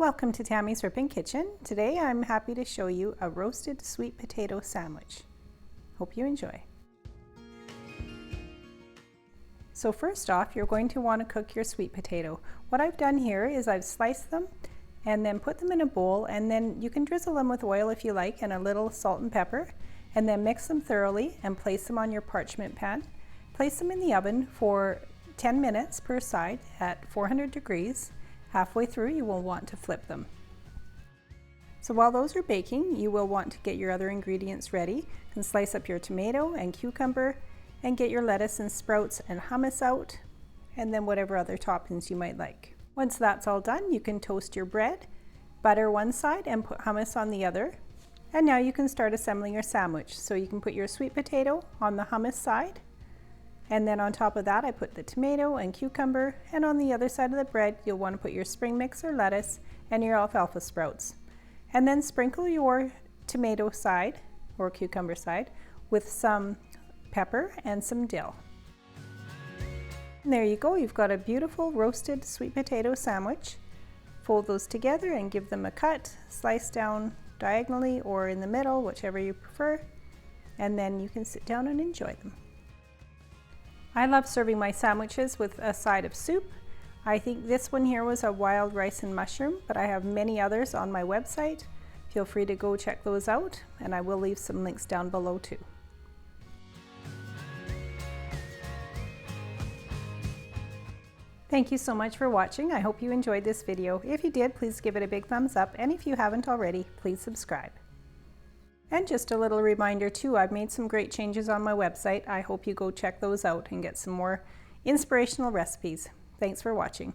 Welcome to Tammy's Rippin' Kitchen. Today I'm happy to show you a roasted sweet potato sandwich. Hope you enjoy. So first off, you're going to want to cook your sweet potato. What I've done here is I've sliced them and then put them in a bowl, and then you can drizzle them with oil if you like and a little salt and pepper, and then mix them thoroughly and place them on your parchment pan. Place them in the oven for 10 minutes per side at 400 degrees. Halfway through, you will want to flip them. So while those are baking, you will want to get your other ingredients ready and slice up your tomato and cucumber and get your lettuce and sprouts and hummus out, and then whatever other toppings you might like. Once that's all done, you can toast your bread, butter one side and put hummus on the other. And now you can start assembling your sandwich. So you can put your sweet potato on the hummus side, and then on top of that I put the tomato and cucumber, and on the other side of the bread you'll want to put your spring mix or lettuce and your alfalfa sprouts. And then sprinkle your tomato side or cucumber side with some pepper and some dill. And there you go, you've got a beautiful roasted sweet potato sandwich. Fold those together and give them a cut, slice down diagonally or in the middle, whichever you prefer, and then you can sit down and enjoy them. I love serving my sandwiches with a side of soup. I think this one here was a wild rice and mushroom, but I have many others on my website. Feel free to go check those out, and I will leave some links down below too. Thank you so much for watching. I hope you enjoyed this video. If you did, please give it a big thumbs up, and if you haven't already, please subscribe. And just a little reminder too, I've made some great changes on my website. I hope you go check those out and get some more inspirational recipes. Thanks for watching.